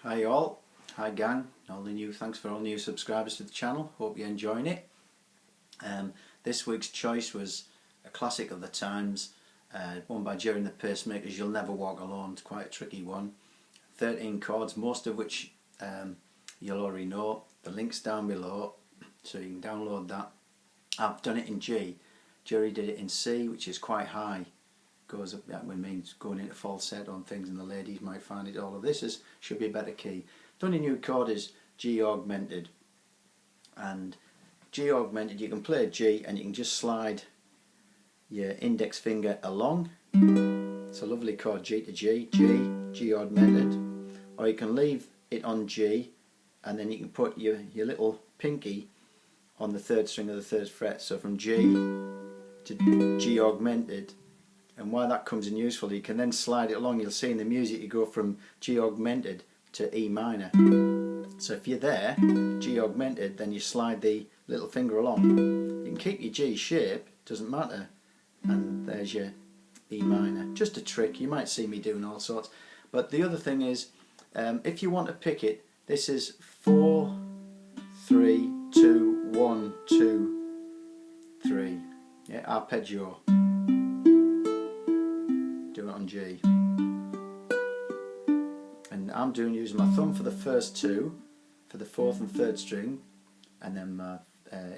Hi all, hi gang, thanks for all new subscribers to the channel, hope you're enjoying it. This week's choice was a classic of the times, one by Jerry and the Pacemakers, You'll Never Walk Alone. It's quite a tricky one. 13 chords, most of which you'll already know. The link's down below, so you can download that. I've done it in G, Jerry did it in C, which is quite high. Goes up, that means going into falsetto on things, and the ladies might find it all of this should be a better key. The only new chord is G augmented, and G augmented, you can play G and you can just slide your index finger along. It's a lovely chord, G to G, G augmented, or you can leave it on G and then you can put your little pinky on the third string of the third fret, so from G to G augmented. And why that comes in useful, you can then slide it along. You'll see in the music you go from G augmented to E minor. So if you're there, G augmented, then you slide the little finger along. You can keep your G shape, doesn't matter. And there's your E minor. Just a trick, you might see me doing all sorts. But the other thing is, if you want to pick it, this is 4, 3, 2, 1, 2, 3. Yeah, arpeggio. Do it on G, and I'm using my thumb for the first two, for the fourth and third string, and then my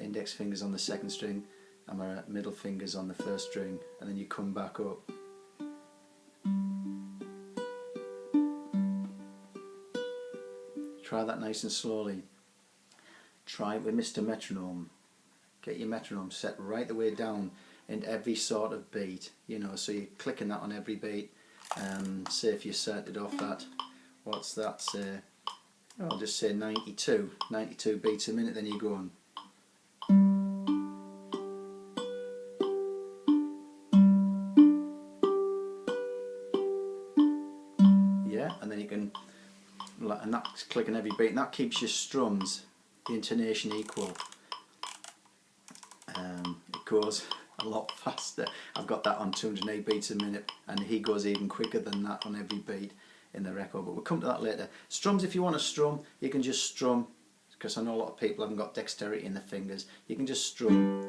index fingers on the second string and my middle fingers on the first string, and then you come back up. Try that nice and slowly. Try it with Mr. Metronome. Get your metronome set right the way down in every sort of beat, you know, so you're clicking that on every beat. Say if you set it off at, what's that, say, I'll just say 92 beats a minute, then you're going. Yeah, and then you can, and that's clicking every beat, and that keeps your strums, the intonation equal. It goes a lot faster. I've got that on 208 beats a minute, and he goes even quicker than that on every beat in the record, but we'll come to that later. Strums, if you want to strum, you can just strum, because I know a lot of people haven't got dexterity in the fingers. You can just strum.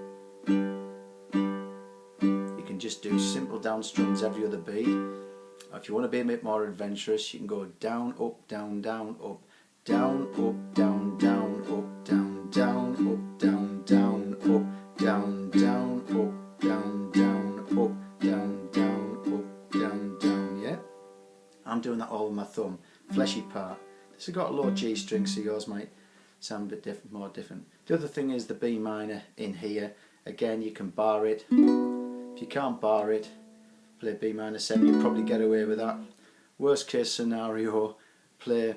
You can just do simple down strums every other beat. Or if you want to be a bit more adventurous, you can go down, up, down, down, up, down, up, down, down, up, down, down, up, down, down, up, down, down, up, down, down, up, down, down, up, down, down. Yeah, I'm doing that all with my thumb. Fleshy part. This has got a low G string, so yours might sound a bit different, more different. The other thing is the B minor in here. Again, you can bar it. If you can't bar it, play B minor 7. You probably get away with that. Worst case scenario, play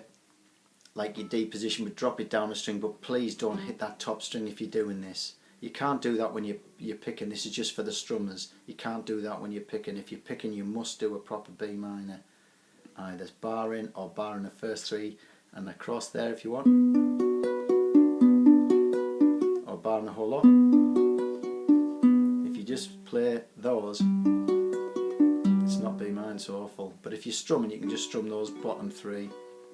like your D position, but drop it down a string, but please don't hit that top string if you're doing this. You can't do that when you're picking. This is just for the strummers. You can't do that when you're picking. If you're picking, you must do a proper B minor, either barring or barring the first three and across there if you want, or barring the whole lot. If you just play those, it's not B minor so awful. But if you're strumming, you can just strum those bottom three,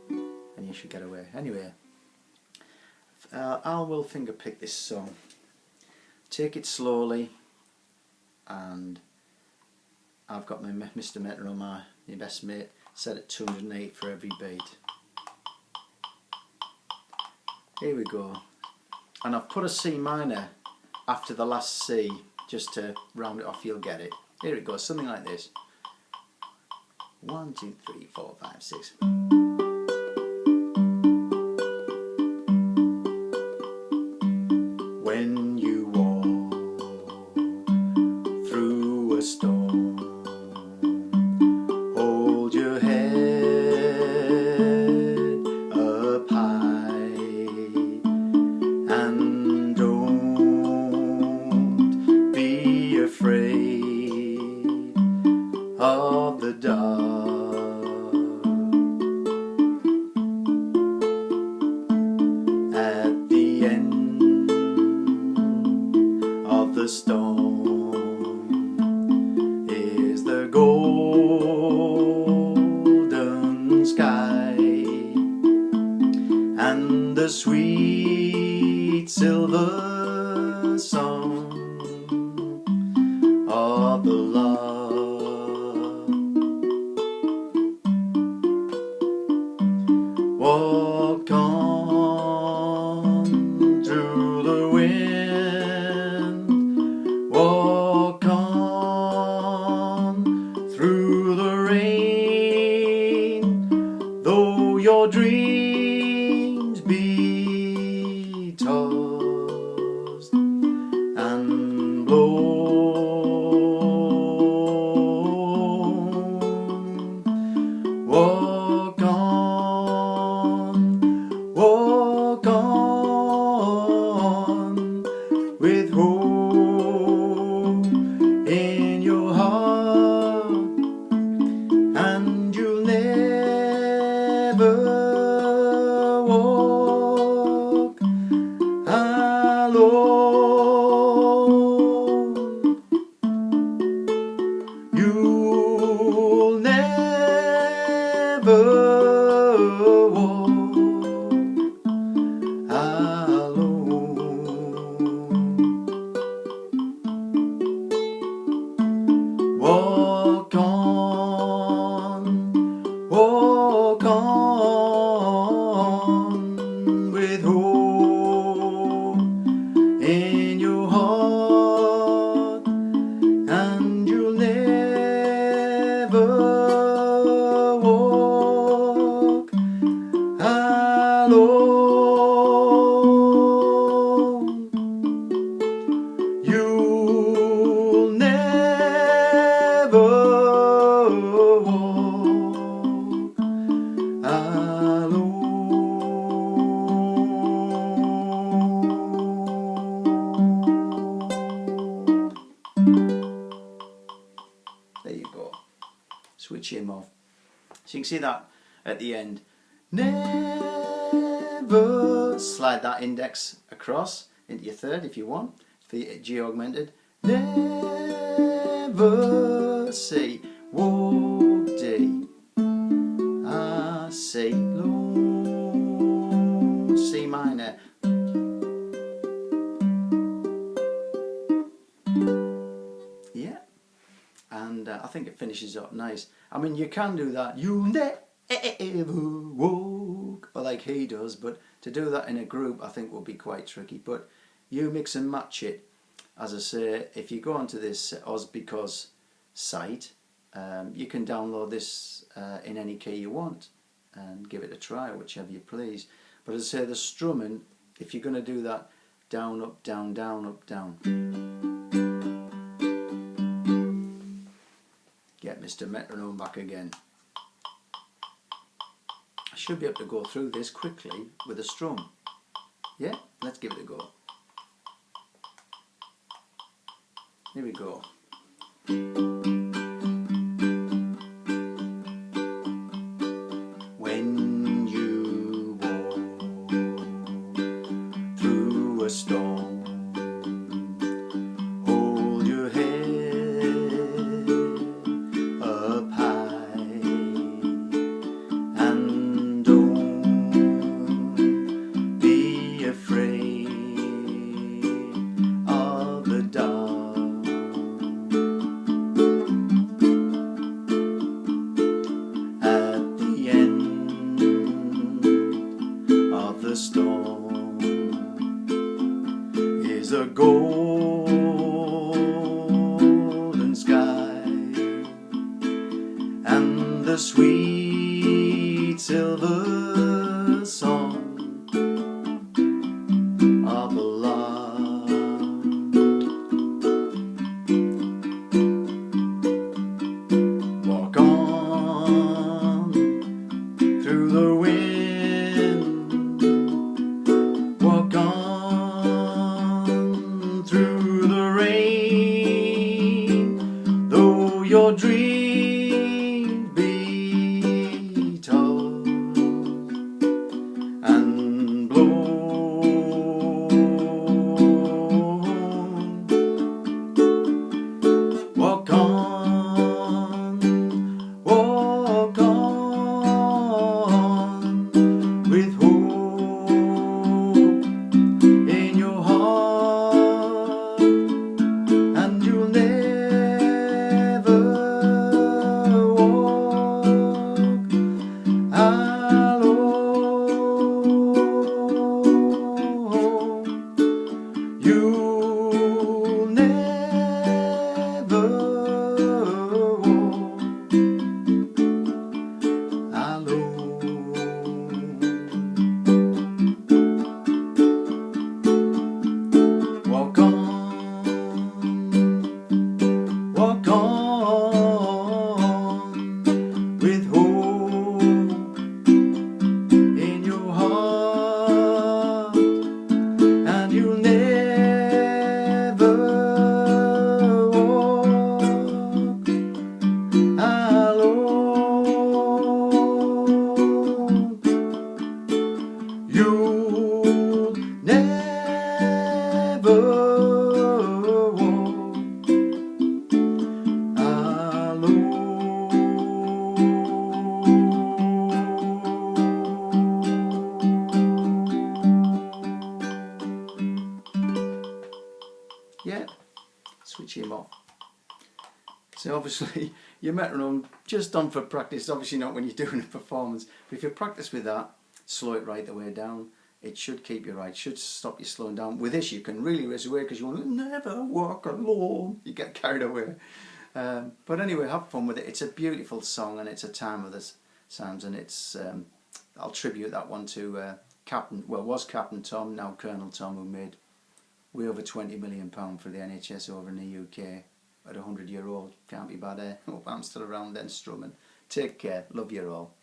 and you should get away. Anyway, I will finger pick this song. Take it slowly, and I've got my Mr. Metronome, my best mate, set at 208 for every beat. Here we go. And I've put a C minor after the last C just to round it off. You'll get it. Here it goes, something like this. 1, 2, 3, 4, 5, 6. When you walk through a storm, hold your head up high and don't be afraid of the dark. the sweet silver song of the lark. Walk on through the wind, walk on through the rain, though your dreams be tossed and blown. Walk on with hope in your heart, and you'll never walk alone. You'll never walk alone. Walk on with hope in your heart, and you'll never walk alone. You'll never walk alone. There you go. Switch him off. So you can see that at the end. Never slide that index across into your third if you want for your G augmented. Never C, whoa, D, A, C, low, C minor. Yeah, and I think it finishes up nice. I mean, you can do that. You never walk, or like he does, but to do that in a group I think will be quite tricky. But you mix and match it. As I say, if you go onto this Osbecause site, you can download this in any key you want and give it a try, whichever you please. But as I say, the strumming, if you're going to do that, down, up, down, down, up, down. Get Mr. Metronome back again. I should be able to go through this quickly with a strum. Yeah, let's give it a go. Here we go. When you walk through a storm, hold your head up high and don't be afraid of the dark. The storm is a golden sky, and the sweet silver song of the lark. Walk on through the wind, walk on through the rain, though your dreams be tossed You'll never walk alone. Yeah, switch him off. So obviously your metronome just done for practice, obviously not when you're doing a performance, but if you practice with that, slow it right the way down, it should keep you right, should stop you slowing down. With this you can really raise away because you want to never walk alone, you get carried away. But anyway, have fun with it. It's a beautiful song and it's a time of the sounds, and it's I'll tribute that one to was Captain Tom, now Colonel Tom, who made way over £20 million for the NHS over in the UK at 100-year-old. Can't be bad, eh? Hope I'm still around then strumming. Take care, love you all.